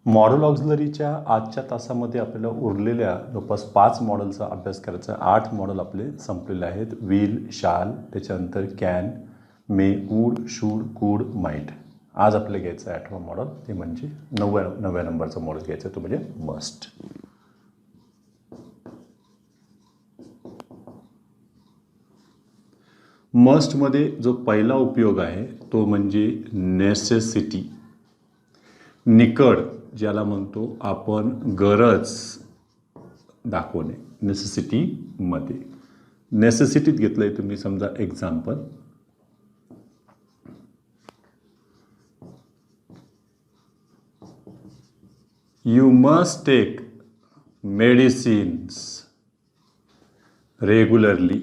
Model ऑक्झिलरीच्या आजच्या तासामध्ये आपल्याला उरलेल्या जवळपास 5 मॉडेलचा अभ्यास करायचा आहे. 8 मॉडेल आपले संपलेले आहेत. विल, शाल, त्याच्यानंतर कॅन, मे, वूड, शूड, कुड, माइट. आज आपल्याला घ्यायचं आहे 8वं मॉडेल, ते म्हणजे 9व्या नंबरचा मॉडेल घ्यायचा आहे, तो म्हणजे मस्ट. मस्टमध्ये जो पहिला उपयोग आहे तो म्हणजे नेसेसिटी, निकड, ज्याला म्हणतो आपण गरज दाखवणे. नेसेसिटीमध्ये नेसेसिटीत घेतलंय तुम्ही, समजा example, you must take medicines regularly.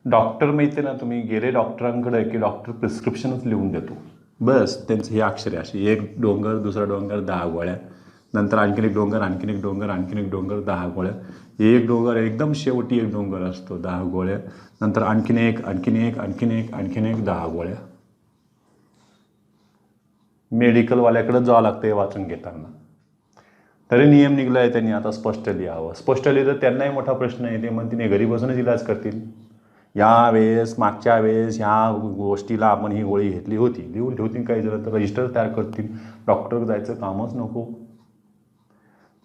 Doctor माहिती ना, तुम्ही गेले डॉक्टरांकडे की डॉक्टर प्रिस्क्रिप्शनच लिहून देतो, बस त्यांचं हे अक्षरे अशी, एक डोंगर, दुसरा डोंगर, 10 गोळ्या, नंतर आणखीन एक डोंगर, आणखीन एक डोंगर, आणखीन एक डोंगर, 10 गोळ्या, एक डोंगर एकदम शेवटी एक डोंगर असतो, 10 गोळ्या, नंतर आणखीन एक, आणखीन एक, आणखीन एक, आणखीन एक, 10 गोळ्या. मेडिकलवाल्याकडे जावं लागतं हे वाचून घेताना. तरी नियम निघला आहे त्यांनी, आता स्पष्ट लिहावं. स्पष्ट लिहिलं तर त्यांनाही मोठा प्रश्न आहे, ते म्हणतील घरी बसूनच इलाज करतील. या वेळेस, मागच्या वेळेस ह्या गोष्टीला आपण ही गोळी घेतली होती, लिहून ठेवतील. काही जण तर रजिस्टर तयार करतील, डॉक्टर जायचं कामच नको.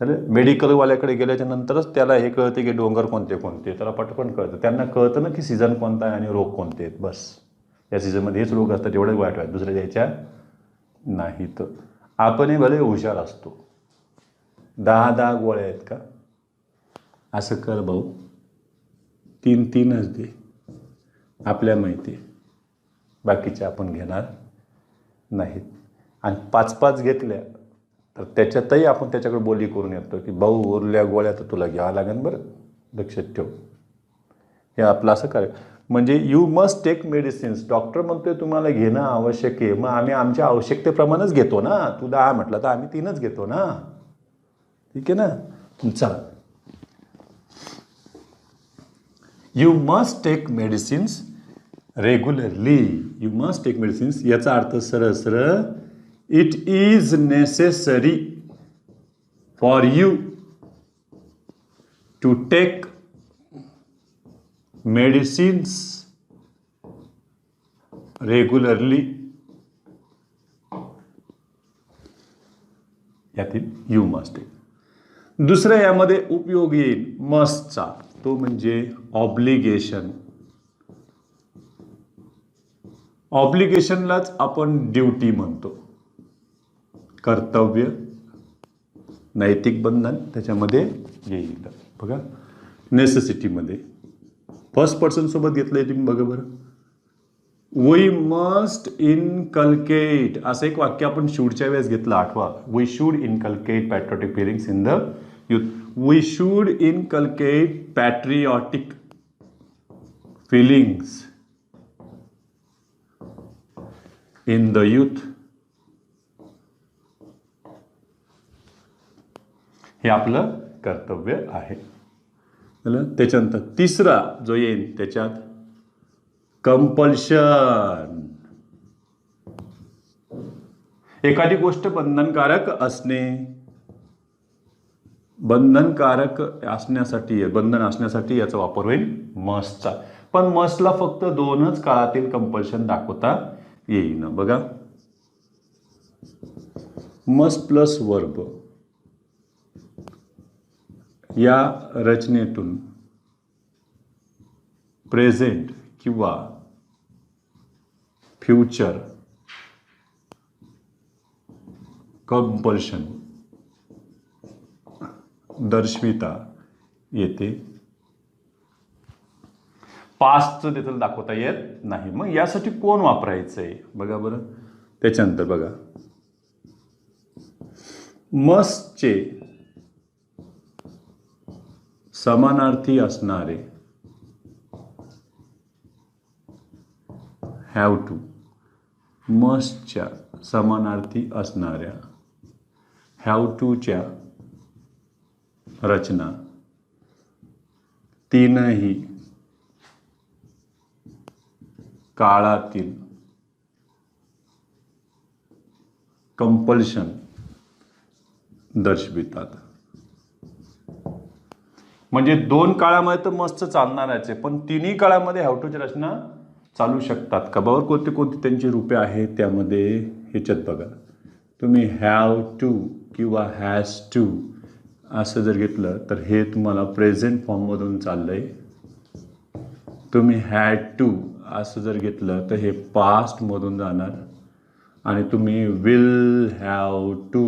तर मेडिकलवाल्याकडे गेल्याच्या नंतरच त्याला हे कळते की डोंगर कोणते कोणते, त्याला पटकन कळतं. त्यांना कळतं ना की सीझन कोणता आहे आणि रोग कोणते आहेत. बस या सीझनमध्ये हेच रोग असतात, एवढे वाईट आहेत, दुसऱ्या द्यायच्या नाहीत. आपणही भले हुशार असतो. 10 गोळ्या आहेत का, असं कर भाऊ, 3च दे, आपल्या माहिती, बाकीच्या आपण घेणार नाहीत. आणि 5 घेतल्या तर त्याच्यातही आपण त्याच्याकडे बोली करून येतो की भाऊ उरल्या गोळ्या तर तुला घ्यावं लागेल बरं, लक्षात ठेव. हे आपलं असं काय म्हणजे you must take medicines. Doctor म्हणतोय तुम्हाला घेणं आवश्यक आहे, मग आम्ही आमच्या आवश्यकतेप्रमाणेच घेतो ना. तू 10 म्हटलं तर आम्ही 3च घेतो ना, ठीक आहे ना. चला, you must take medicines regularly. You must take medicines याचा अर्थ सरळ सरळ, it is necessary for you to take medicines regularly. यातील यू मस्ट टेक. दुसरं यामध्ये उपयोग येईल मस्टचा, तो म्हणजे ऑब्लिगेशन. ऑब्लिगेशनलाच आपण ड्युटी म्हणतो, कर्तव्य, नैतिक बंधन त्याच्यामध्ये येईल. बघा नेसेसिटीमध्ये फर्स्ट पर्सन सोबत घेतलंय तुम्ही, बघा बरं. वी मस्ट इनकल्केट, असं एक वाक्य आपण शूडच्या वेळेस घेतलं, आठवा. We should inculcate patriotic feelings in the youth. We should inculcate patriotic feelings in the youth. हे आपलं कर्तव्य आहे. त्याच्यानंतर तिसरा जो येईल त्याच्यात कंपल्शन. एखादी गोष्ट बंधनकारक असणे, बंधनकारक असण्यासाठी, बंधन असण्यासाठी याचा वापर होईल मस्टचा. पण मस्टला फक्त 2च काळातील कंपल्शन दाखवता येईल. बघा, मस्ट प्लस वर्ब या रचनेतून प्रेझेंट किंवा फ्युचर कंपल्शन दर्शविता येते. पास्टचं देखील दाखवता येत नाही. मग यासाठी कोण वापरायचं आहे, बघा बरं. त्याच्यानंतर बघा, मस्टचे समानार्थी असणारे हॅव टू, मस्टच्या समानार्थी असणाऱ्या हॅव टूच्या रचना तीनही काळातील कंपल्शन दर्शवितात. म्हणजे 2 काळामध्ये तर मस्त चालणारच आहे, पण तिन्ही काळामध्ये हॅव टूची रचना चालू शकतात का? बाबा कोणते कोणते त्यांची रूपे आहेत त्यामध्ये ह्याच्यात बघा. तुम्ही हॅव टू किंवा हॅज टू असं जर घेतलं तर हे तुम्हाला प्रेझेंट फॉर्ममधून चाललं आहे. तुम्ही हॅड टू असं जर घेतलं तर हे पास्टमधून जाणार. आणि तुम्ही विल हॅव टू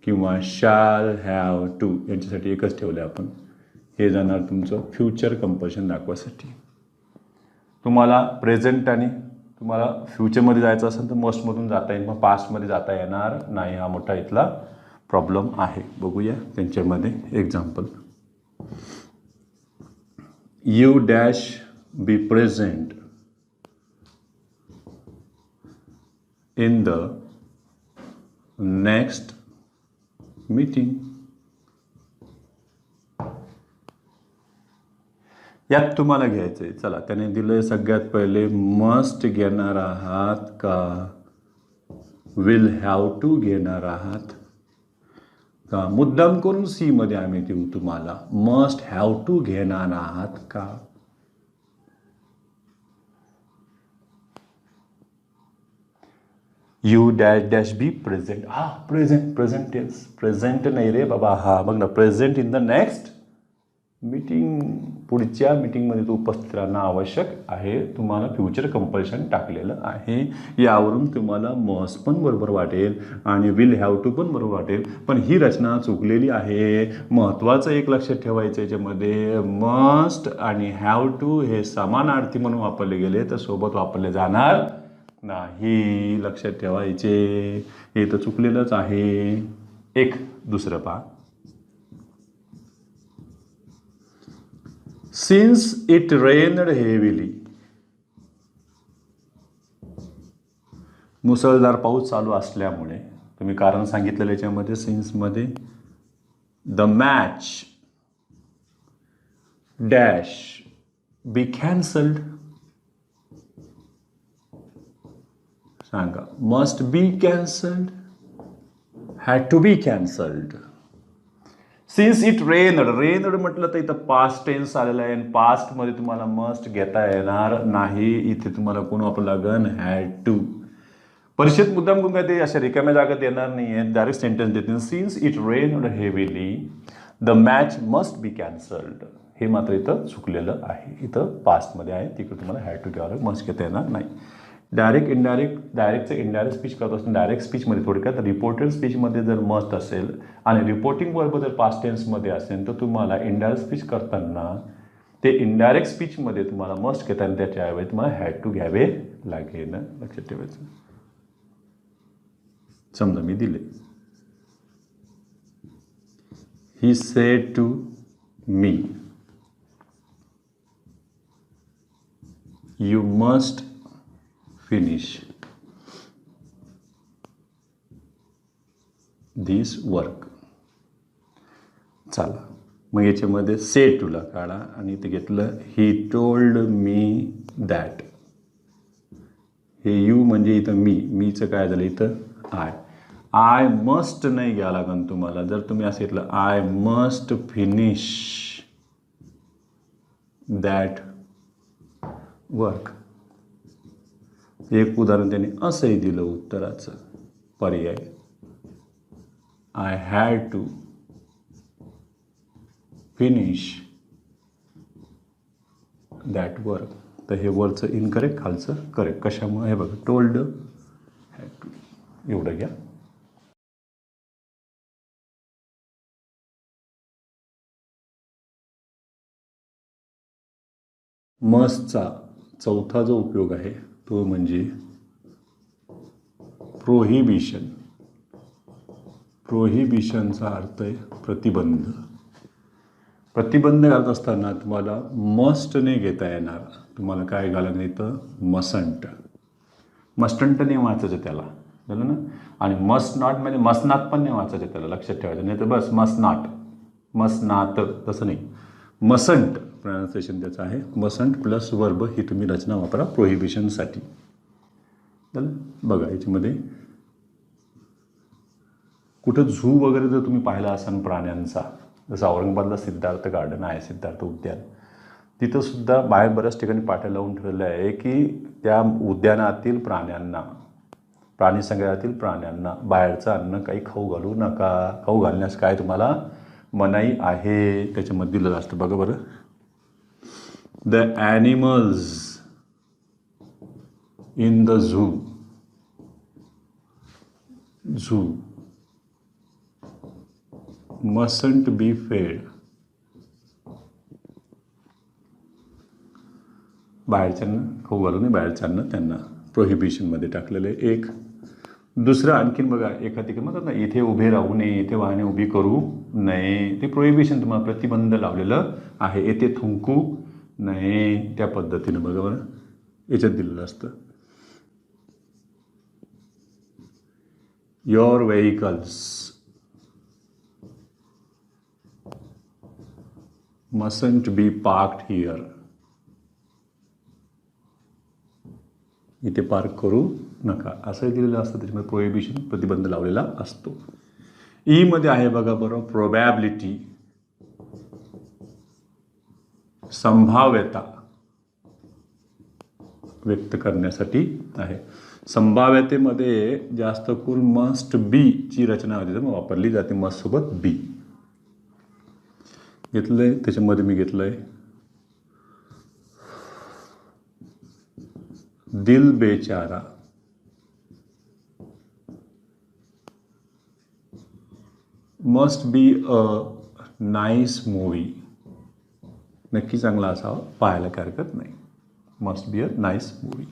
किंवा शॅल हॅव टू यांच्यासाठी एकच ठेवलं आहे आपण. हे जाणार तुमचं फ्युचर कंपल्शन दाखवासाठी. तुम्हाला प्रेझेंट आणि तुम्हाला फ्युचरमध्ये जायचं असेल तर मस्टमधून जाता येईल, मग पास्टमध्ये जाता येणार नाही. हा मोठा इथला प्रॉब्लेम आहे. बघूया त्यांच्यामध्ये example. You dash be present in the next meeting. यात तुम्हाला घ्यायचं आहे. चला त्याने दिलं सगळ्यात पहिले मस्ट घेणार आहात का विल हॅव टू घेणार आहात का? मुद्दाम करून सी मध्ये आम्ही देऊ तुम्हाला मस्ट हॅव टू घेणार आहात का? You dash dash be present. हा प्रेझेंट टेन्स. प्रेझेंट नाही रे बाबा. हा बघ ना, present in the next meeting. पुढच्या मीटिंगमध्ये तू उपस्थित राहणं आवश्यक आहे. तुम्हाला फ्युचर कंपल्शन टाकलेलं आहे. यावरून तुम्हाला मस्ट पण बरोबर वाटेल आणि विल हॅव टू पण बरोबर वाटेल. पण ही रचना चुकलेली आहे. महत्त्वाचं एक लक्षात ठेवायचं याच्यामध्ये, मस्ट आणि हॅव टू हे समानार्थी म्हणून वापरले गेले तर सोबत वापरले जाणार नाही. लक्षात ठेवायचे. हे तर चुकलेलंच आहे. एक दुसरं पहा. Since it rained heavily. मुसळधार पाऊस चालू असल्यामुळे तुम्ही कारण सांगितलेलं याच्यामध्ये सिन्समध्ये the match dash be cancelled. सांगा. Must be cancelled, had to be cancelled. Since it rained. Rained म्हटलं तर इथं पास्ट टेन्स आलेलं आहे आणि पास्टमध्ये तुम्हाला मस्ट घेता येणार नाही. इथे तुम्हाला कोण वापरलं लागन हॅड टू. परीक्षेत मुद्दाम कोण काय ते अशा रिकाम्या जागेत येणार नाही आहेत. डायरेक्ट सेंटेन्स देतील. Since it rained heavily the match must be cancelled. हे मात्र इथं चुकलेलं आहे. इथं पास्टमध्ये आहे. तिकडे तुम्हाला हॅड टू घ्यावं मस्ट घेता येणार नाही. डायरेक्ट डायरेक्टचं इनडायरेक्ट स्पीच करत असताना डायरेक्ट स्पीचमध्ये थोडक्यात रिपोर्टेड स्पीचमध्ये जर मस्ट असेल आणि रिपोर्टिंग वर्ब जर पास्ट टेन्समध्ये असेल तर तुम्हाला इनडायरेक्ट स्पीच करताना ते इनडायरेक्ट स्पीचमध्ये तुम्हाला मस्ट घेता येईल. त्याच्याऐवजी तुम्हाला हॅड टू घ्यावे लागेल. लक्षात ठेवायचं. समजा मी दिले. He said to me you must finish this work. चला मग याच्यामध्ये से टूला काढा आणि ते घेतलं ही टोल्ड मी दॅट. हे यू म्हणजे इथं मीचं काय झालं इथं आय मस्ट नाही घ्या लागन तुम्हाला. जर तुम्ही असं घेतलं I must finish that work. एक उदाहरण त्याने असंही दिलं उत्तराचं पर्याय. I had to finish that work. तर हे वरचं इनकरेक्ट खालचं करेक्ट. कशामुळे हे बघा टोल्ड हॅड टू एवढं घ्या. मस्टचा चौथा जो उपयोग आहे तो म्हणजे प्रोहिबिशन. प्रोहिबिशनचा अर्थ आहे प्रतिबंध. प्रतिबंध घालत असताना तुम्हाला मस्ट नाही घेता येणार. तुम्हाला काय घालायला नाही तर मसंट. मस्टंट नाही वाचायचं त्याला. झालं ना. आणि मस्ट नॉट म्हणजे मसनात पण नाही वाचायचं त्याला. लक्षात ठेवायचं. नाही तर बस मस्ट नात तसं नाही. मसंट प्रोनाउन्सिएशन त्याचं आहे. मसंट प्लस वर्ब ही तुम्ही रचना वापरा प्रोहिबिशनसाठी. बघा याच्यामध्ये कुठं झू वगैरे जर तुम्ही पाहिला असाल प्राण्यांचा, जसं औरंगाबादला सिद्धार्थ गार्डन आहे, सिद्धार्थ उद्यान, तिथं सुद्धा बाहेर बऱ्याच ठिकाणी पाट्या लावून ठेवलेलं आहे की त्या उद्यानातील प्राण्यांना, प्राणी संग्रहातील प्राण्यांना बाहेरचं अन्न काही खाऊ घालू नका, खाऊ घालण्यास काय तुम्हाला मनाई आहे, त्याच्यामध्ये दिलेलं असतं. बघा बरं, the animals in the zoo mustn't be fed. बाहेरच्यांना खाऊ घालू नये, बाहेरच्यांना त्यांना प्रोहिबिशनमध्ये टाकलेलं आहे. एक दुसरं आणखीन बघा, एका ठिकाणी म्हणतात ना, इथे उभे राहू नये, इथे वाहने उभी करू नये, ते प्रोहिबिशन तुम्हाला प्रतिबंध लावलेलं आहे. येथे थुंकू नये, त्या पद्धतीनं बघा बरं याच्यात दिलेलं असतं. Your vehicles mustn't be parked here. इथे पार्क करू नका असं दिलेलं असतं. त्याच्यामध्ये प्रोहिबिशन, प्रतिबंध लावलेला असतो. ई मध्ये आहे बघा बरं, प्रोबॅबिलिटी, संभाव्यता व्यक्त करण्यासाठी आहे. संभाव्यतेमध्ये जास्त करून मस्ट बी ची रचना होती, मग वापरली जाते मस्ट सोबत बी घेतलंय. त्याच्यामध्ये मी घेतलंय Dil Bechara, must be a nice movie, नक्की चांगला असावा, पाहायला काही हरकत नाही. Must be a nice movie.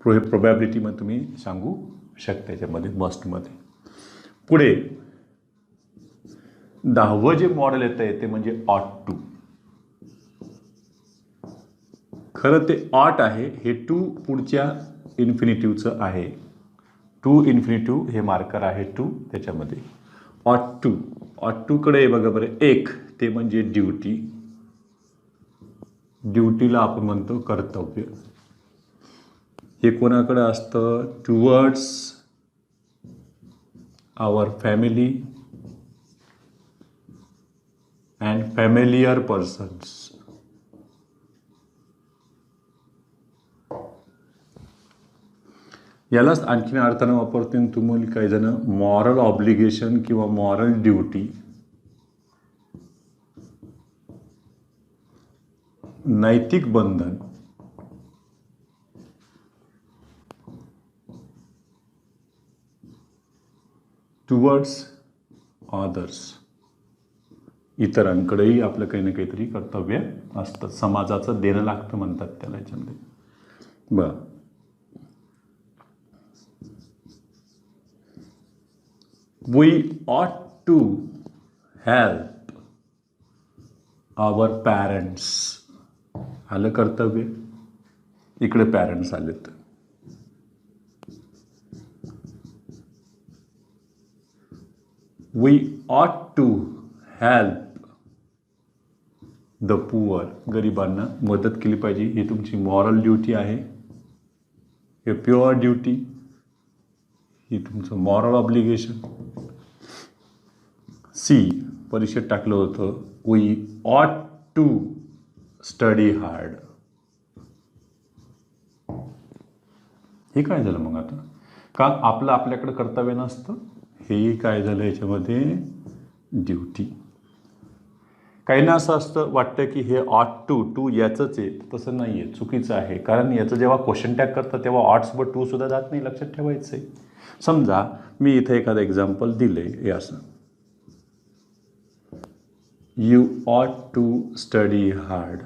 प्रोबॅबिलिटीमध्ये तुम्ही सांगू शकता याच्यामध्ये मस्टमध्ये. पुढे 10वं जे मॉडेल येतं आहे ते म्हणजे ऑट टू. खरं ते ऑट आहे, हे टू पुढच्या इन्फिनिटिव्हचं आहे. टू इन्फिनिटिव्ह हे मार्कर आहे टू त्याच्यामध्ये. ऑट टूकडे बघा बरं, एक ते म्हणजे ड्युटी. ड्युटीला आपण म्हणतो कर्तव्य. हे कोणाकडे असतं? Towards our family and familiar persons. यालाच आणखीन अर्थानं वापरते तुम्ही काही जण मॉरल ऑब्लिगेशन किंवा मॉरल ड्युटी, नैतिक बंधन. टुवर्ड्स अदर्स, इतरांकडेही आपलं काही ना काहीतरी कर्तव्य असतं, समाजाचं देणं लागतं म्हणतात त्याला याच्यामध्ये. बरं, we ought to help our parents. आलं कर्तव्य, इकडे पॅरेंट्स आलेत. we ought to help the poor. गरिबांना मदत केली पाहिजे, ही तुमची मॉरल ड्युटी आहे. हे प्युअर ड्युटी, ही तुमचं मॉरल ऑब्लिगेशन. सी परीक्षेत टाकलं होतं, वी ऑट टू स्टडी हार्ड. हे काय झालं मग आता? का आपल्याकडे कर्तव्य नसतं? हेही काय झालं याच्यामध्ये? ड्युटी. काहींना असं असतं, वाटतं की हे ऑट टू याचंच आहे. तसं नाही आहे, चुकीचं आहे. कारण याचं जेव्हा क्वेश्चन टॅग करतं तेव्हा ऑटसोबत टू सुद्धा जात नाही, लक्षात ठेवायचं आहे. समजा मी इथे एखादं एक्झाम्पल दिले, हे असं, यू ऑट टू स्टडी हार्ड,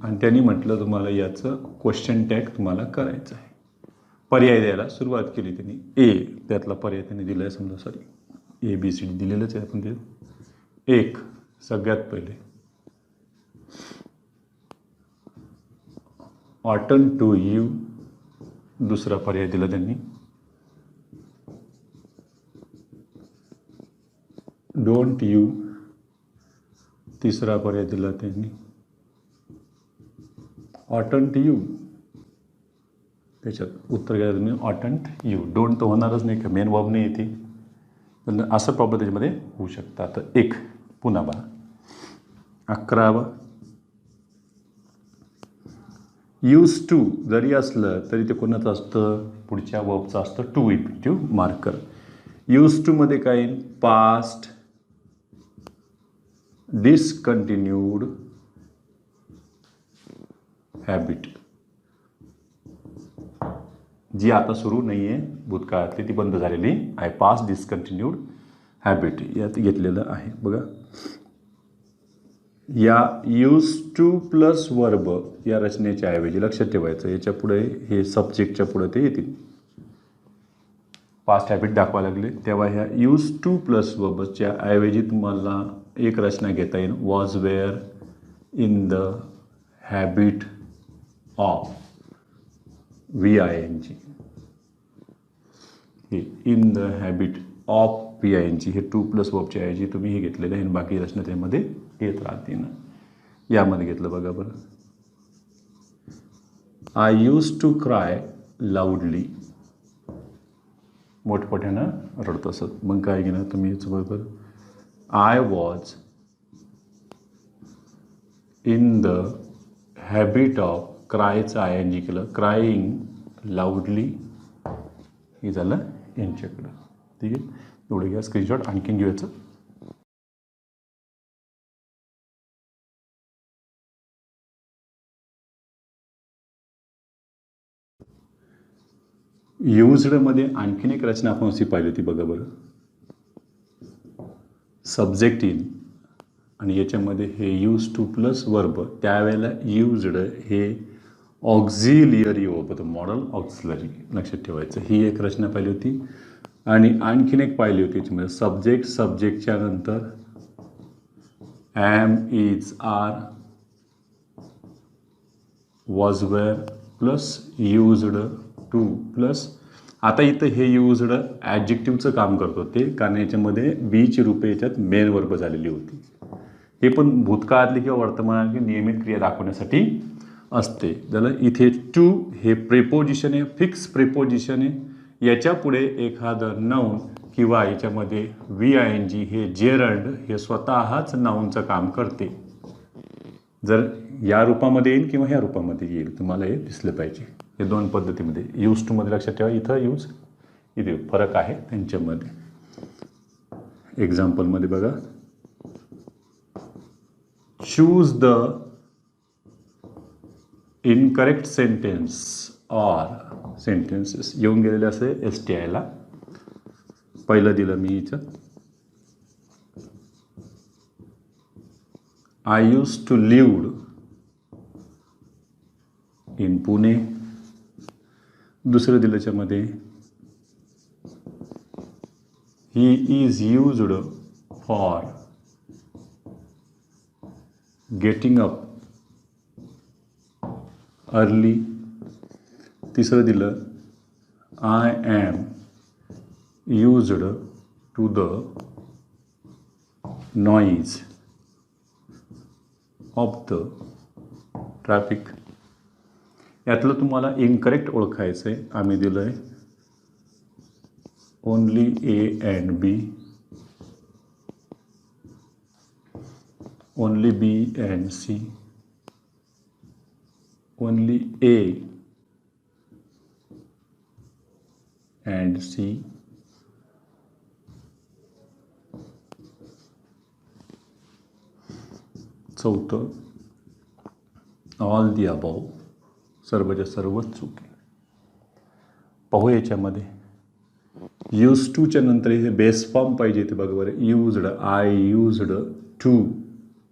आणि त्यांनी म्हटलं तुम्हाला याचं क्वेश्चन टॅग तुम्हाला करायचं आहे. पर्याय द्यायला सुरुवात केली त्यांनी. ए त्यातला पर्याय त्यांनी दिला आहे, समजा सॉरी ABCD दिलेलंच आहे आपण ते. एक सगळ्यात पहिले ऑटन टू यू, दुसरा पर्याय दिला त्यांनी डोंट यू, तिसरा पर्याय दिला त्यांनी ऑटंट यू, त्याच्यात उत्तर घ्यायला तुम्ही ऑटंट यू. डोंट तर होणारच नाही का, मेन वर्ब नाही येते. पण असं प्रॉब्लेम त्याच्यामध्ये होऊ शकतं. तर एक पुन्हा बघा 11. यूज टू जरी असलं तरी ते कोणाचं असतं, पुढच्या वर्बचं असतं टू इन्फिनिटिव्ह मार्कर. यूज टूमध्ये काय पास्ट डिसकंटिन्यूड हॅबिट, जी आता सुरू नाही आहे भूतकाळातली, ती बंद झालेली आहे. पास्ट डिसकंटिन्यूड हॅबिट यात घेतलेलं आहे. बघा या यूज टू प्लस वर्ब या रचनेच्या ऐवजी लक्षात ठेवायचं, याच्या पुढे हे सब्जेक्टच्या पुढे ते येतील. पास्ट हॅबिट दाखवा लागले तेव्हा ह्या यूज टू प्लस वर्बच्या ऐवजी तुम्हाला एक रचना घेता येईल. Was were in the habit of VING. हे in the habit of VING हे टू प्लस वर्बच्या ऐवजी तुम्ही हे घेतलेलं आहे. बाकी रचना त्यामध्ये येत राहते ना. यामध्ये घेतलं बघा बरं, I use to cry loudly, मोठमोठ्यानं रडत असत. मग काय घेणार तुम्ही याचं बरोबर, I was in the habit of, क्रायचं ING केलं, क्राईंग लाऊडली, हे झालं यांच्याकडं. ठीक आहे, एवढं घ्या स्क्रीनशॉट. आणखीन घ्यायचं युज्डमध्ये आणखीन एक रचना आपण अशी पाहिली होती बघा बरं, सब्जेक्ट इन आणि याच्यामध्ये हे यूज टू प्लस वर्ब. त्यावेळेला युज्ड हे ऑक्झिलियरी वर्ब होतं, मॉडल ऑक्झिलरी, लक्षात ठेवायचं. ही एक रचना पाहिली होती. आणि आणखीन एक पाहिली होती याच्यामध्ये सब्जेक्ट, सब्जेक्टच्या नंतर am, is, are, was were plus used to plus. आता इथं हे युज्ड ॲडजेक्टिव्हचं काम करतो ते, कारण याच्यामध्ये बीची रूपे याच्यात मेन वर्ब झालेली होती. हे पण भूतकाळातली किंवा वर्तमानातली नियमित क्रिया दाखवण्यासाठी असते. त्याला इथे टू हे प्रेपोजिशन आहे, फिक्स प्रेपोजिशन आहे. याच्या पुढे एखादं नाऊन किंवा याच्यामध्ये VING हे जेरंड हे स्वतःच नाऊनचं काम करते. जर या रूपामध्ये येईल किंवा ह्या रूपामध्ये येईल, तुम्हाला हे दिसलं पाहिजे. हे दोन पद्धतीमध्ये यूज टूमध्ये लक्षात ठेवा, इथं यूज, इथे फरक आहे त्यांच्यामध्ये. एक्झाम्पलमध्ये बघा, choose the incorrect sentence or sentences. येऊन गेलेले असे STIला. पहिलं दिलं मी इथं, I use to live in Pune. दुसरं दिलं त्याच्यामध्ये, he is used for getting up early. तिसरं दिलं, I am used to the noise of the traffic. यातलं तुम्हाला इनकरेक्ट ओळखायचं आहे. आम्ही दिलं आहे only A and B, only B and C, only A and C, चौथं ऑल दी अबाव, सर्वच्या सर्वच चुकी. पाहू याच्यामध्ये यूज टूच्या नंतर हे बेस फॉर्म पाहिजे ते बघा बरं. Used, I used to,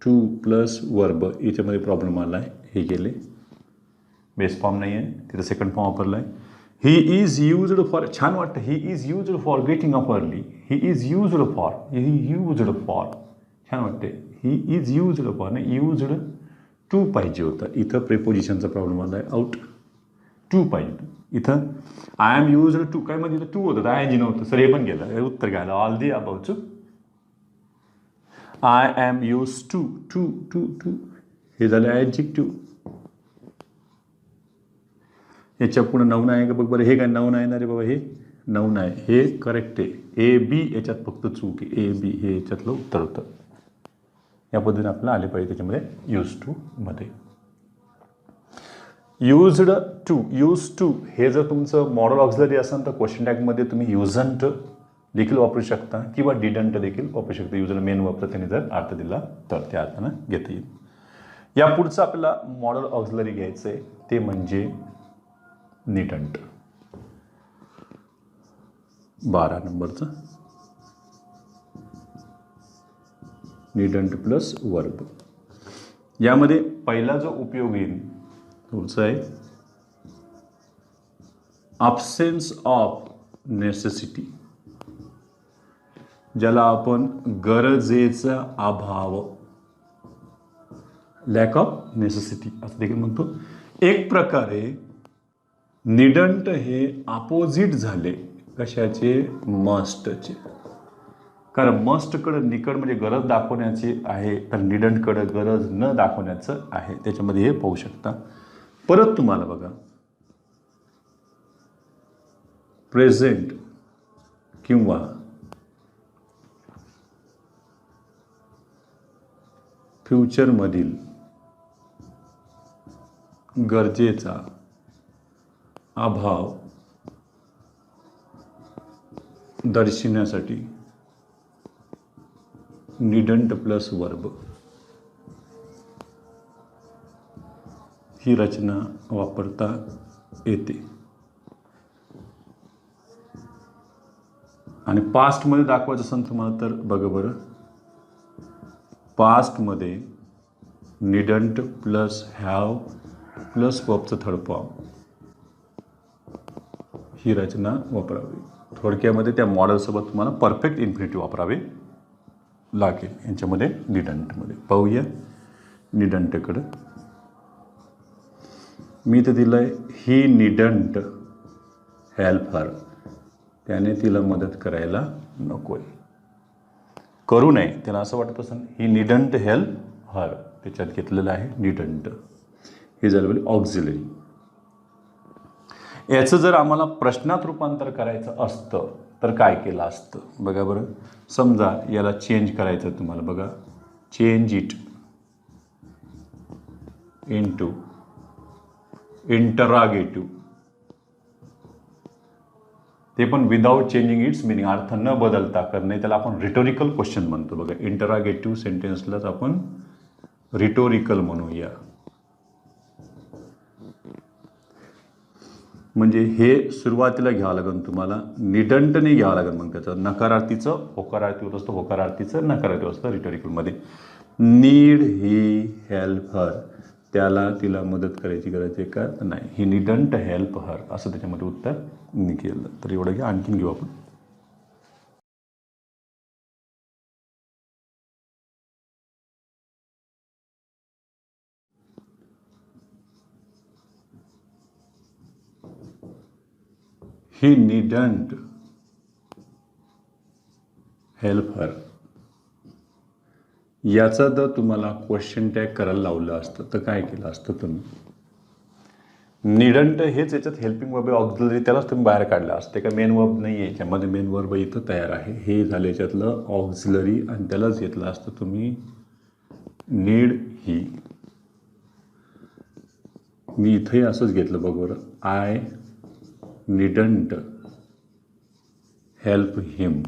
to plus verb, याच्यामध्ये प्रॉब्लेम आला आहे. हे गेले, बेस फॉर्म नाही आहे तिथं, सेकंड फॉर्म वापरला आहे. ही इज यूज्ड फॉर, छान वाटतं, ही is used for getting up early. He is used for, he used for, छान वाटते. ही इज यूज्ड फॉर नाही, यूज्ड टू पाहिजे होतं. इथं प्रेपोजिशनचा प्रॉब्लेम आला आहे, आउट. टू पाहिजे इथं. आय एम यूज्ड टू, काय म्हणजे टू होतं, ING नव्हतं सर, हे पण गेलं. उत्तर घ्यायला ऑल दी अबाव चूक. I am use to, to to to हे झालं ॲडजेक्टिव्ह. याच्या पुढे नाऊन आहे का बघ बरं. हे काय नाऊन आहे ना रे बाबा, हे नाऊन आहे, हे करेक्ट आहे. ए बी याच्यात फक्त चूक आहे, ए बी हे याच्यातलं उत्तर होतं. या पद्धतीने आपल्याला आले पाहिजे त्याच्यामध्ये यूज टू मध्ये. युज्ड टू हे जर तुमचं मॉडल ऑक्झिलरी असेल तर क्वेश्चन टॅगमध्ये तुम्ही युजंट देखील वापरू शकता किंवा डिडंट देखील वापरू शकता. युजर मेन वापरत त्यांनी जर अर्थ दिला तर त्या अर्थानं घेता येईल. या पुढचं आपल्याला मॉडल ऑक्झिलरी घ्यायचं आहे ते म्हणजे निडंट. 12 नंबरचं निडंट प्लस वर्ब. यामध्ये पहिला जो उपयोग येईल तुमचा आहे ॲब्सेन्स ऑफ नेसेसिटी, ज्याला आपण गरजेचा अभाव, लॅक ऑफ नेसेसिटी असं देखील म्हणतो. एक प्रकारे निडंट हे अपोजिट झाले कशाचे, मस्टचे. कारण मस्टकडे निकड म्हणजे गरज दाखवण्याची आहे तर निडंटकडे गरज न दाखवण्याचं आहे. त्याच्यामध्ये हे पाहू शकता. परत तुम्हाला बघा प्रेझेंट किंवा फ्युचरमधील गरजेचा अभाव दर्शविण्यासाठी निडंट प्लस वर्ब ही रचना वापरता येते. आणि पास्टमध्ये दाखवायचं असेल तुम्हाला तर बघा बरं, पास्टमध्ये निडंट प्लस हॅव प्लस वर्बचं थर्ड फॉर्म ही रचना वापरावी. थोडक्यामध्ये त्या मॉडेलसोबत तुम्हाला परफेक्ट इन्फिनिटिव्ह वापरावे लागेल. यांच्यामध्ये निडंटमध्ये पाहूया. निडंटकडं मी तर दिलं आहे ही निडंट हेल्प हर, त्याने तिला मदत करायला नको आहे, करू नये. त्याला असं वाटत असेल ही निडंट हेल्प हर, त्याच्यात घेतलेलं आहे निडंट. हे झालं ऑक्झिलरी. याचं जर आम्हाला प्रश्नात रूपांतर करायचं असतं तर काय केलं असतं बघा बरं. समजा याला चेंज करायचं तुम्हाला बघा, चेंज इट इनटू इंटरागेटिव्ह, ते पण विदाउट चेंजिंग इट्स मिनिंग, अर्थ न बदलता करणे, त्याला आपण रिटोरिकल क्वेश्चन म्हणतो बघा. इंटरागेटिव्ह सेंटेन्सलाच आपण रिटोरिकल म्हणूया. म्हणजे हे सुरुवातीला घ्यावं लागेल तुम्हाला, निडंटने घ्यावं लागेल. मग त्याचं नकारार्थीचं होकारार्थी होत असतं, होकारार्थीचं नकारार्थी असतं रिटोरिकलमध्ये. नीड ही हेल्प हर, त्याला तिला मदत करायची गरज आहे का नाही, ही निडंट हेल्प हर असं त्याच्यामध्ये उत्तर निघेल. तर एवढं घ्या. आणखीन घेऊ आपण. ही निडंट हेल्प हर, याचा जर तुम्हाला क्वेश्चन टॅग करायला लावलं असतं तर काय केलं असतं तुम्ही. निडंट हेच याच्यात हेल्पिंग वर्ब ऑक्झिलरी, त्यालाच तुम्ही बाहेर काढलं असते का मेन वर्ब नाही आहे याच्यामध्ये. मेन वर्ब इथं तयार आहे, हे झालं याच्यातलं ऑक्झिलरी आणि त्यालाच घेतलं असतं तुम्ही नीड ही. मी इथंही असंच घेतलं बरोबर, आय निडंट हेल्प हिम.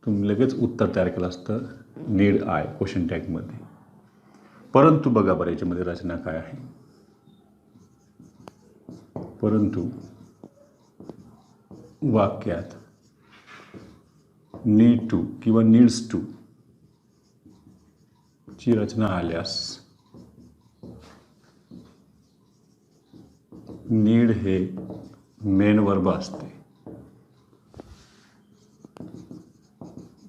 तुम्ही लगेच उत्तर तयार केलं असतं नीड आय क्वेश्चन टॅगमध्ये. परंतु बघा बरं याच्यामध्ये रचना काय आहे. परंतु वाक्यात नीड टू किंवा नीड्स टू ची रचना आल्यास नीड हे मेन वर्ब असते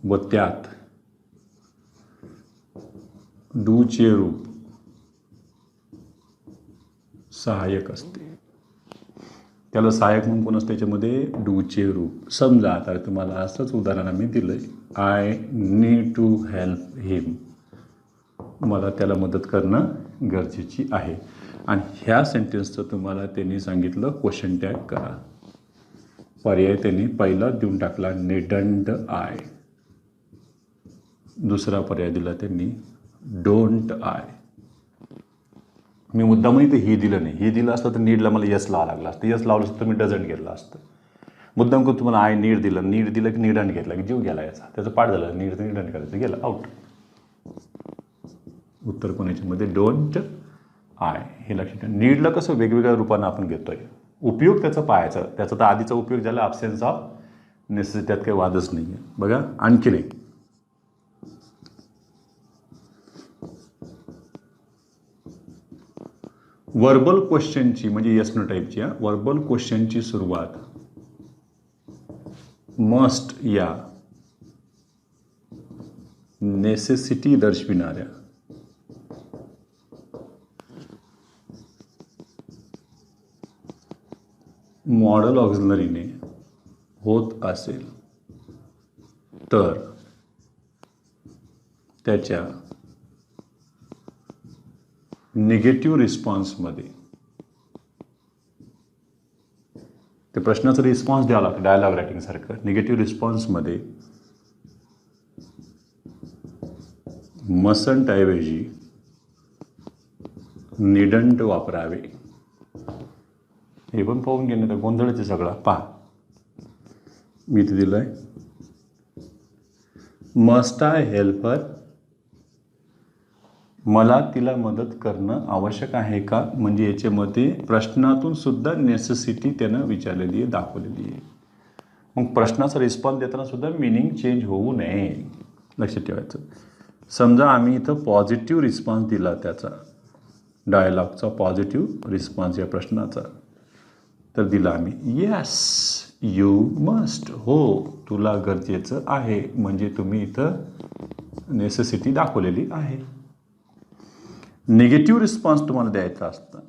व त्यात डूचे रूप सहाय्यक असते. त्याला सहाय्यक म्हणून कोण असते त्याच्यामध्ये, डूचे रूप. समजा आता तुम्हाला असंच उदाहरण आम्ही दिलं आहे, आय नीड टू हेल्प हिम, मला त्याला मदत करणं गरजेची आहे. आणि ह्या सेंटेन्सचं तुम्हाला त्यांनी सांगितलं क्वेश्चन टॅग करा. पर्याय त्यांनी पहिला देऊन टाकला निडंट आय. दुसरा पर्याय दिला त्यांनी डोंट आय. मी मुद्दामही ते ही दिलं नाही. ही दिलं असतं तर नीडला मला यस लावा लागला असतं. यस लावलं असतं तर मी डझंट घेतलं असतं. मुद्दाम करून तुम्हाला आय नीड दिलं, नीड दिलं की निडंट घेतला की जीव गेला याचा. त्याचं पाठ झालं, नीड तर निडंट करायचं, गेलं आउट. उत्तर कोणाच्यामध्ये डोंट आय हे लक्षात ठेवा. नीडला कसं वेगवेगळ्या रूपानं आपण घेतोय. उपयोग त्याचा पाहायचा. त्याचा तर आधीचा उपयोग झाला ॲब्सेन्स ऑफ नेसेसिटी, त्यात काही वादच नाही आहे. बघा आणखी नाही. वर्बल क्वेश्चनची म्हणजे येस नो टाईपची, वर्बल क्वेश्चनची सुरुवात मस्ट या नेसेसिटी दर्शविणाऱ्या मॉडल ऑक्झिलरीने होत असेल तर त्याच्या निगेटिव्ह रिस्पॉन्समध्ये ते प्रश्नाचा रिस्पॉन्स द्यावा लागतो डायलॉग रायटिंगसारखं. निगेटिव्ह रिस्पॉन्समध्ये मसंटऐवजी निडंट वापरावे. हे पण पाहून घेणे तर गोंधळच सगळा. पहा मी इथे दिलं आहे मस्ट आय हेल्प हर. मला तिला मदत करणं आवश्यक आहे का, म्हणजे याच्यामध्ये प्रश्नातून सुद्धा नेसेसिटी त्यानं विचारलेली आहे, दाखवलेली आहे. मग प्रश्नाचा रिस्पॉन्स देताना सुद्धा मिनिंग चेंज होऊ नये, लक्षात ठेवायचं. समजा आम्ही इथं पॉझिटिव्ह रिस्पॉन्स दिला त्याचा डायलॉगचा पॉझिटिव्ह रिस्पॉन्स या प्रश्नाचा, तर दिला आम्ही येस यू मस्ट. हो तुला गरजेचं आहे, म्हणजे तुम्ही इथं नेसेसिटी दाखवलेली आहे. निगेटिव्ह रिस्पॉन्स तुम्हाला द्यायचा असतं.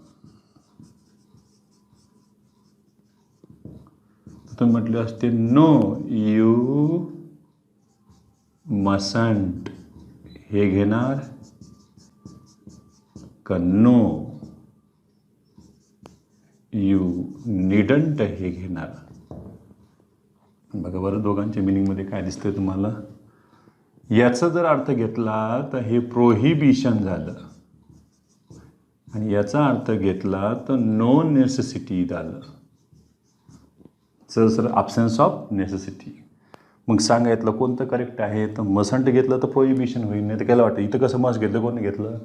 तुम्ही म्हटले असते नो यू मसंट. हे घेणार का नो यू नीडंट हे घेणार. बघा बरं दोघांच्या मिनिंगमध्ये काय दिसतंय तुम्हाला. याचा जर अर्थ घेतला तर हे प्रोहिबिशन झालं, आणि याचा अर्थ घेतला तर नो नेसेसिटी झालं. Sir absence of necessity. मग सांगा यातलं कोणतं करेक्ट आहे. तर मसंट घेतलं तर प्रोहिबिशन होईल. नाही तर काय वाटतं इथं कसं मस्ट घेतलं, कोणी घेतलं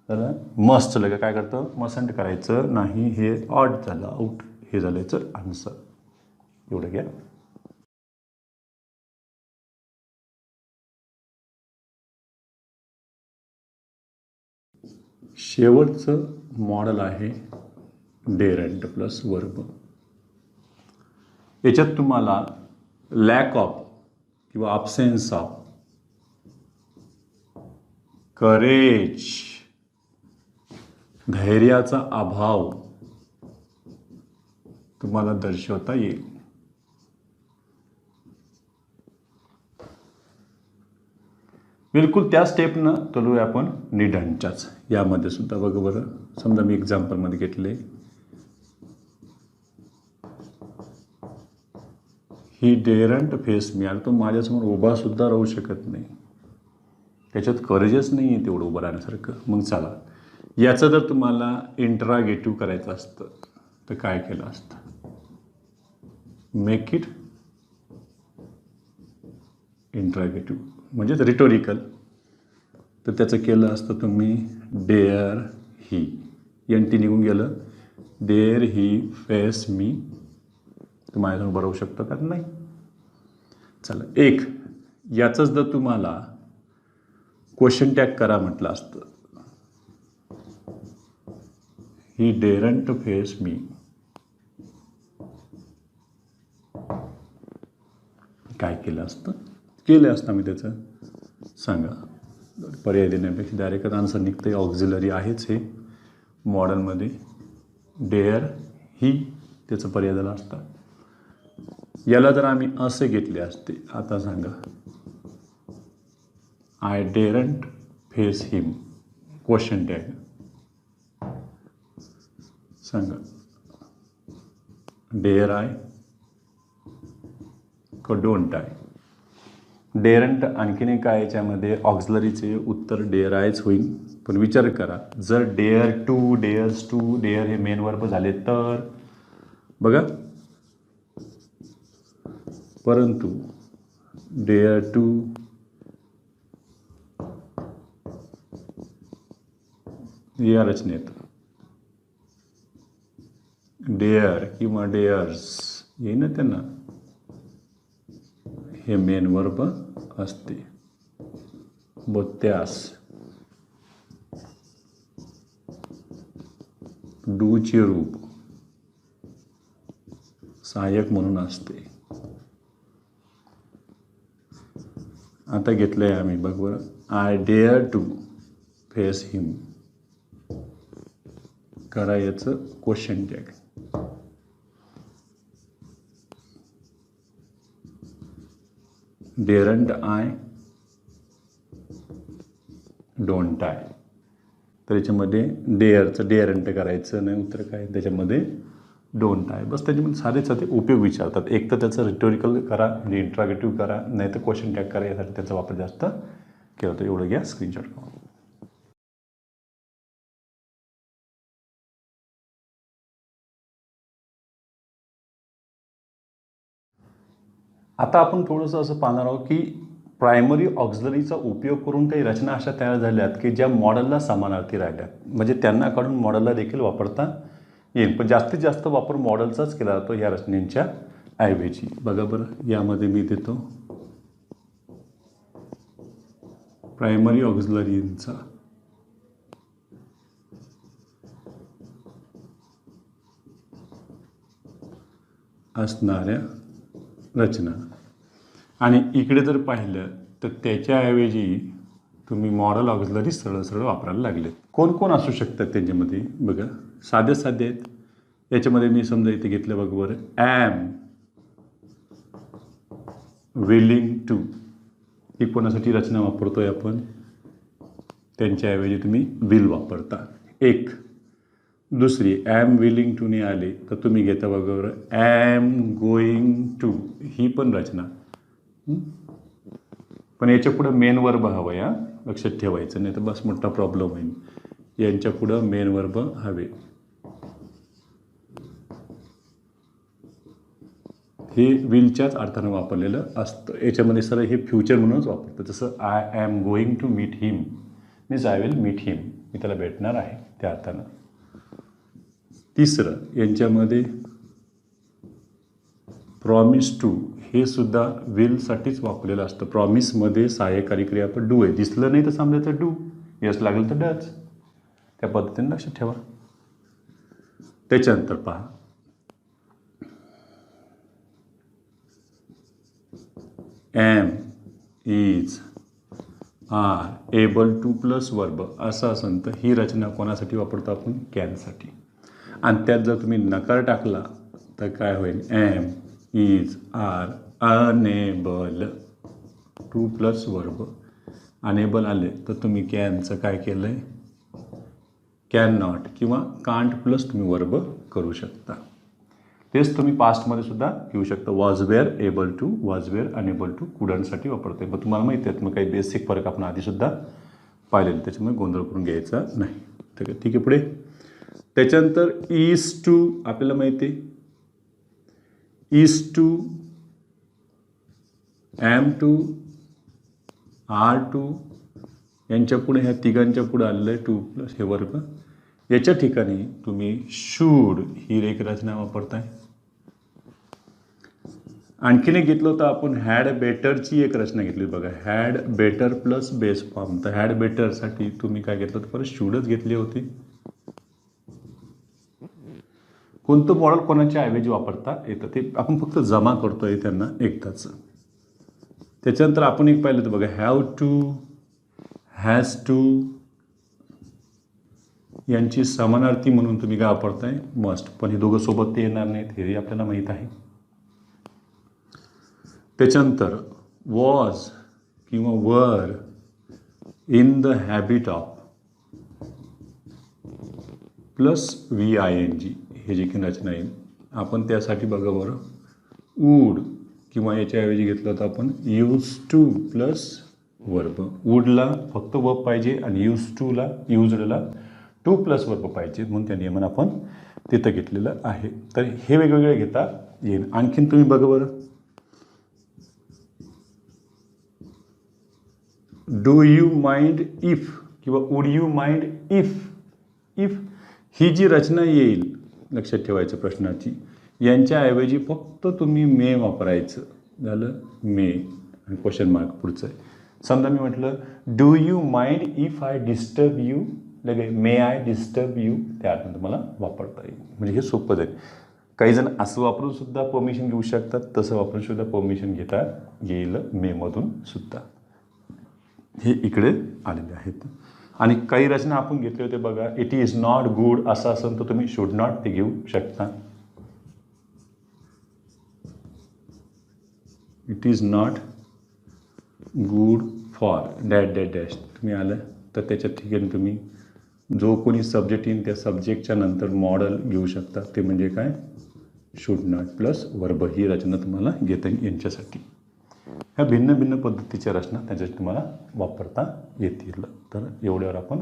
तर मस्ट लगे काय करतं मसंट करायचं नाही, हे ऑड झालं आउट. हे झालं याचं आन्सर. एवढं घ्या. शेवटचं मॉडेल आहे डेरंट प्लस वर्ब. याच्यात तुम्हाला लॅक ऑफ किंवा ॲब्सेन्स ऑफ करेज, धैर्याचा अभाव तुम्हाला दर्शवता येईल. बिलकुल त्या स्टेपनं तोलूया आपण निडंटच्याच. यामध्ये सुद्धा बघा बरं, समजा मी एक्झाम्पलमध्ये घेतले ही डेरंट फेस मी. आता तो माझ्यासमोर उभा सुद्धा राहू शकत नाही, त्याच्यात करेजच नाही आहे तेवढं उभं राहण्यासारखं. मग चला याचं जर तुम्हाला इंट्रागेटिव्ह करायचं असतं तर काय केलं असतं. मेक इट इंट्रागेटिव्ह म्हणजेच रिटोरिकल. तर त्याचं केलं असतं तुम्ही डेअर ही, एन टी निघून गेलं. डेअर ही फेस मी. तर माझ्यासमोर बरवू शकतं का नाही. चला एक याचंच जर तुम्हाला क्वेश्चन टॅग करा म्हटलं असतं ही डेरंट फेस मी, काय केलं असतं. केलं असतं मी त्याचं सांगा. पर्याय देण्यापेक्षा डायरेक्ट आन्सर निघतं. ऑक्झिलरी आहेच हे मॉडर्नमध्ये. डेअर ही त्याचं पर्याय झाला असता. याला जर आम्ही असे घेतले असते, आता सांगा I daren't face him question tag. सांगा, डेअर आहे का डोंट आहे? डेअरंट आणखीन एक आहे याच्यामध्ये ऑक्झलरीचे उत्तर डेअर आहेच होईल. पण विचार करा, जर dare to, dares to, dare हे मेन वर्ब झाले तर बघा, परंतु डेअर टू या रचनेत डेअर किंवा डेअर्स येईल ना त्यांना, हे मेन वर्ब असते. त्यास डूचे रूप सहाय्यक म्हणून असते. आता घेतलंय आम्ही, बघ बरं, I dare to face him. करा याचं question tag. Daren't I, don't I. तर याच्यामध्ये डेअरचं डेअरंट करायचं नाही, उत्तर काय त्याच्यामध्ये डोंट आय. बस त्याच्यामध्ये साधे साधे उपयोग विचारतात. एक तर त्याचं रिटोरिकल करा, म्हणजे इंट्रागेटिव्ह करा, नाही तर क्वेश्चन टॅग करा. यासाठी त्याचा वापर जास्त केला होता. एवढं घ्या स्क्रीनशॉट करून. आता आपण थोडंसं असं पाहणार आहोत की प्रायमरी ऑक्झलरीचा उपयोग करून काही रचना अशा तयार झाल्यात की ज्या मॉडेलला समानार्थी राहिल्यात, म्हणजे त्यांना काढून मॉडेलला देखील वापरता येईल. पण जास्तीत जास्त वापर मॉडेलचाच केला जातो या रचनेच्या ऐवजी. बघा बरं, यामध्ये मी देतो प्रायमरी ऑक्झलरीचा असणाऱ्या रचना, आणि इकडे जर पाहिलं तर त्याच्याऐवजी तुम्ही मॉडेल ऑक्झलरी सरळ सरळ वापरायला लागलेत. कोण कोण असू शकतात त्यांच्यामध्ये? बघा, साधे साधे आहेत. याच्यामध्ये मी समजा इथे घेतलं बघ बरं, ॲम विलिंग टू. ही कोणासाठी रचना वापरतोय आपण? त्यांच्याऐवजी तुम्ही विल वापरता. एक दुसरी ॲम विलिंग टूने आले तर तुम्ही घेता बघा, ॲम गोईंग टू. ही पण रचना. पण याच्या पुढं मेन वर्ब हवं, या लक्षात ठेवायचं, नाही तर बस मोठा प्रॉब्लेम होईल. यांच्या पुढं मेन वर्ब हवे. हे विलच्याच अर्थानं वापरलेलं असतं. याच्यामध्ये सरळ हे फ्युचर म्हणूनच वापरतं. जसं I am going to meet him means I will meet him, मी त्याला भेटणार आहे त्या अर्थानं. तिसरं यांच्यामध्ये प्रॉमिस टू, हे सुद्धा विलसाठीच वापरलेलं असतं. प्रॉमिसमध्ये सहाय्यकारी क्रिया पण डू आहे. दिसलं नाही तर समजायचं डू, यस लागलं तर डच. त्या पद्धतीने लक्षात ठेवा. त्याच्यानंतर पहा, am is are able to plus verb असं असेल तर ही रचना कोणासाठी वापरतो आपण? कॅनसाठी. आणि त्यात जर तुम्ही नकार टाकला तर काय होईल? Am is are unable to plus verb. Unable आले तर तुम्ही कॅनचं काय केलं आहे? कॅन नॉट किंवा कांट प्लस तुम्ही वर्ब करू शकता. तेच तुम्ही पास्टमध्ये सुद्धा घेऊ शकता. Was were able to, was were unable to कुडंटसाठी वापरते. मग तुम्हाला माहिती आहेत, मग काही बेसिक फरक आपण आधीसुद्धा पाहिलेलं, त्याच्यामुळे गोंधळ करून घ्यायचा नाही. ठीक आहे. पुढे त्याच्यानंतर इज टू आपल्याला माहिती आहे. Is to, am to, are to, यांच्या पुढे ह्या तिघांच्या पुढे आलेलं आहे टू प्लस हे वर्ग. याच्या ठिकाणी तुम्ही शूड ही एक रचना वापरताय. आणखीन एक घेतलं होतं आपण हॅड बेटरची एक रचना घेतली बघा, had better plus base form. तर हॅड बेटरसाठी तुम्ही काय घेतलं होतं? परत शूडच घेतली होती. कोणतं मॉडेल कोणाच्या ऐवजी वापरता येतं ते आपण फक्त जमा करतोय त्यांना एकदाच. त्याच्यानंतर आपण एक पाहिलं होतं बघा, हॅव टू, हॅज टू, यांची समानार्थी म्हणून तुम्ही काय वापरताय? मस्ट. पण हे दोघं सोबत ते येणार नाहीत, हेही आपल्याला माहीत आहे. त्याच्यानंतर वॉज किंवा वर in the habit of plus VING. हे जी की रचना येईल. आपण त्यासाठी बघा बरं, वूड किंवा याच्याऐवजी घेतलं तर आपण यूज टू प्लस वर्ब. वूडला फक्त वर्ब पाहिजे आणि युजडला टू प्लस वर्ब पाहिजे, म्हणून त्या नियमानं आपण तिथं घेतलेलं आहे. तर हे वेगवेगळे घेता येईल. आणखीन तुम्ही बघा बरं, डू यू माइंड इफ किंवा वुड यू माइंड इफ ही जी रचना येईल, लक्षात ठेवायचं प्रश्नाची, यांच्याऐवजी फक्त तुम्ही मे वापरायचं. झालं मे आणि क्वेश्चन मार्क पुढचं आहे. समजा मी म्हटलं do you mind if I disturb you, लगे मे आय डिस्टर्ब यू, त्यातून तुम्हाला वापरता येईल. म्हणजे हे सोपं जाईल. काही जण असं वापरून सुद्धा परमिशन घेऊ शकतात, तसं वापरून सुद्धा परमिशन घेता येईल मेमधून सुद्धा. हे इकडे आलेले आहेत. आणि काही रचना आपण घेतले होते बघा, इट इज नॉट गुड असं असेल तर तुम्ही शुड नॉट ते घेऊ शकता. It is not good for dash dash dash तुम्ही आलं तर त्याच्या ठिकाणी तुम्ही जो कोणी सब्जेक्ट येईल त्या सब्जेक्टच्या नंतर मॉडल घेऊ शकता. ते म्हणजे काय, शुड नॉट प्लस वर्ब. ही रचना तुम्हाला घेता येईल यांच्यासाठी. ह्या भिन्न भिन्न पद्धतीच्या रचना त्याच्यासाठी तुम्हाला वापरता येतील. तर एवढ्यावर आपण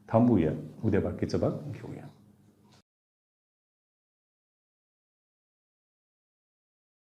थांबूया. उद्या बाकीचा भाग घेऊया.